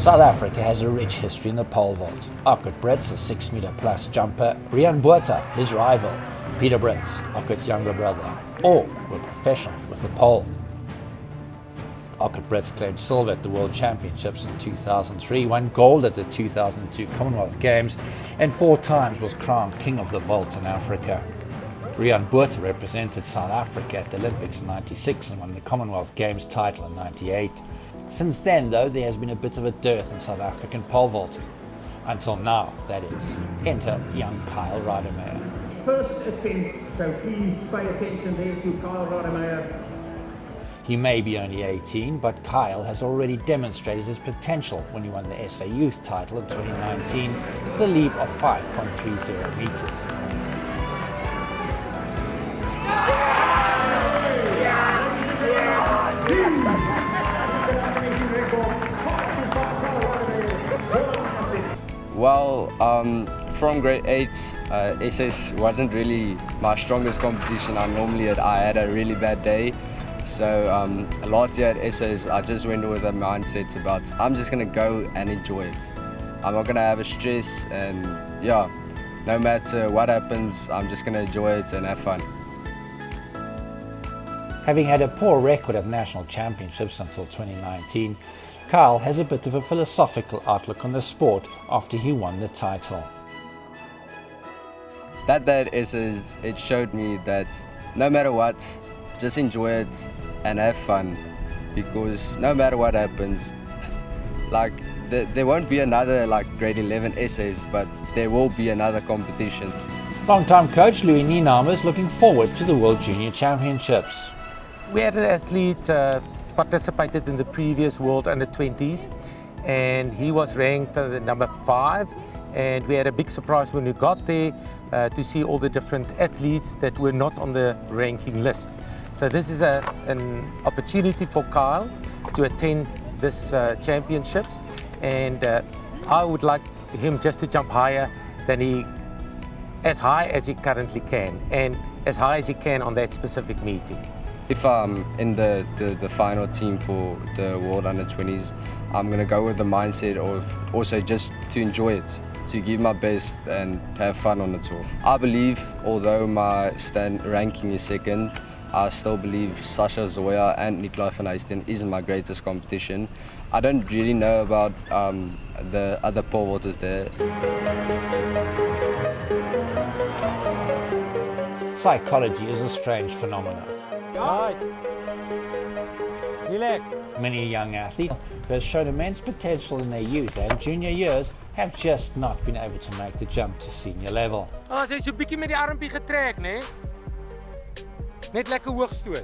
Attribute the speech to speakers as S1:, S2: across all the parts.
S1: South Africa has a rich history in the pole vault. Ockert Brits, a 6-meter plus jumper, Rian Botha, his rival, Peter Brits, Ockert's younger brother, all were professional with the pole. Ockert Brits claimed silver at the World Championships in 2003, won gold at the 2002 Commonwealth Games, and 4 times was crowned King of the Vault in Africa. Rian Botha represented South Africa at the Olympics in '96 and won the Commonwealth Games title in '98. Since then, though, there has been a bit of a dearth in South African pole vaulting. Until now, that is. Enter young Kyle Rademeyer.
S2: First attempt, so please pay attention there to Kyle Rademeyer.
S1: He may be only 18, but Kyle has already demonstrated his potential when he won the SA Youth title in 2019 with a leap of 5.30 meters.
S3: Well, from grade 8, SS wasn't really my strongest competition. I had a really bad day. So last year at SS, I just went with a mindset about I'm just going to go and enjoy it. I'm not going to have a stress, and yeah, no matter what happens, I'm just going to enjoy it and have fun.
S1: Having had a poor record at national championships until 2019, Kyle has a bit of a philosophical outlook on the sport after he won the title.
S3: That day at SS, it showed me that no matter what, just enjoy it and have fun, because no matter what happens, like there won't be another like grade 11 essays, but there will be another competition.
S1: Long-time coach Louis Nienhamer is looking forward to the World Junior Championships.
S4: We had an athlete participated in the previous World Under-20s, and he was ranked number 5, and we had a big surprise when we got there to see all the different athletes that were not on the ranking list. So this is an opportunity for Kyle to attend this championships, and I would like him just to jump higher than as high as he currently can, and as high as he can on that specific meeting.
S3: If I'm in the final team for the World Under-20s, I'm going to go with the mindset of also just to enjoy it, to give my best and have fun on the tour. I believe, although my ranking is 2nd, I still believe Sasha Zoya and Nicolai van Eysten is my greatest competition. I don't really know about the other pole vaulters there.
S1: Psychology is a strange phenomenon.
S4: Right. Relax.
S1: Many young athletes who have shown immense potential in their youth and junior years have just not been able to make the jump to senior level.
S4: As jy so 'n bietjie met die armpie getrek, né? Net lekker hoog stoot.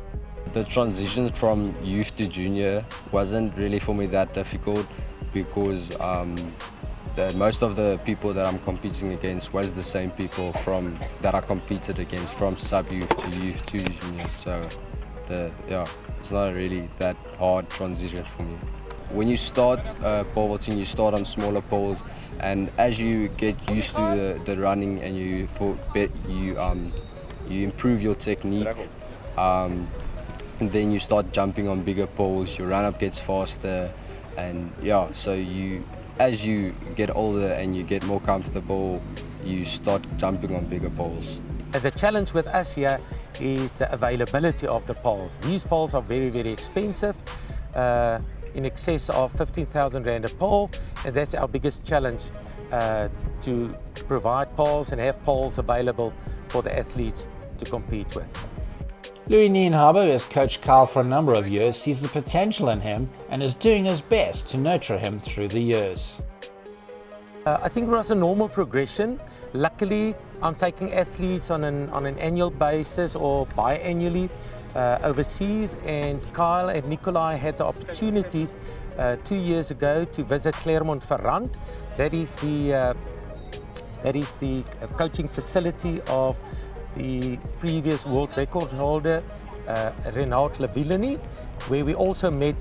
S3: The transition from youth to junior wasn't really for me that difficult, because most of the people that I'm competing against was the same people that I competed against, from sub-youth to youth to junior. So it's not really that hard transition for me. When you start pole vaulting, you start on smaller poles, and as you get used to the running and you improve your technique, and then you start jumping on bigger poles, your run-up gets faster, and yeah, so as you get older and you get more comfortable, you start jumping on bigger poles.
S4: The challenge with us here is the availability of the poles. These poles are very, very expensive, in excess of 15,000 Rand a pole, and that's our biggest challenge, to provide poles and have poles available for the athletes to compete with.
S1: Louis Nienhamer, who has coached Kyle for a number of years, sees the potential in him and is doing his best to nurture him through the years.
S4: I think it was a normal progression. Luckily, I'm taking athletes on an annual basis or biannually overseas, and Kyle and Nicolai had the opportunity 2 years ago to visit Clermont-Ferrand. That is the coaching facility of the previous world record holder, Renaud Lavillenie, where we also met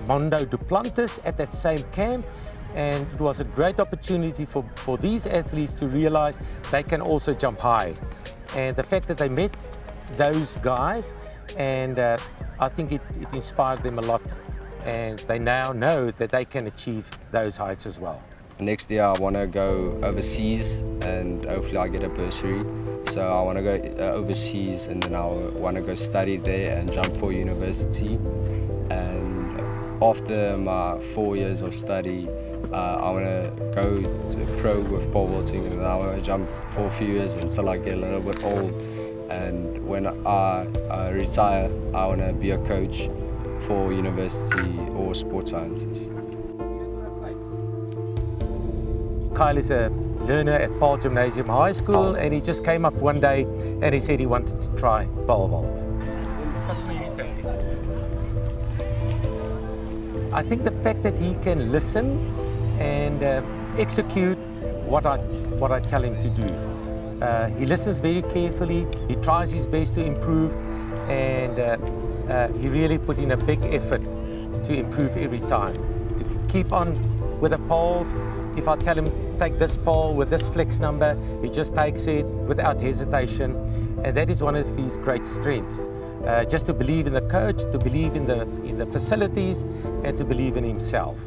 S4: Mondo Duplantis at that same camp, and it was a great opportunity for these athletes to realize they can also jump high. And the fact that they met those guys, and I think it inspired them a lot and they now know that they can achieve those heights as well.
S3: Next year I want to go overseas and hopefully I get a bursary. So I want to go overseas and then I want to go study there and jump for university. And after my 4 years of study, I want to go to pro with pole vaulting, and I want to jump for a few years until I get a little bit old. And when I retire, I want to be a coach for university or sports sciences.
S4: Kyle is a learner at Paul Gymnasium High School, and he just came up one day and he said he wanted to try pole vault. I think the fact that he can listen and execute what I tell him to do. He listens very carefully, he tries his best to improve, and he really put in a big effort to improve every time. To keep on with the poles, if I tell him take this pole with this flex number, he just takes it without hesitation, and that is one of his great strengths. Just to believe in the coach, to believe in the facilities, and to believe in himself.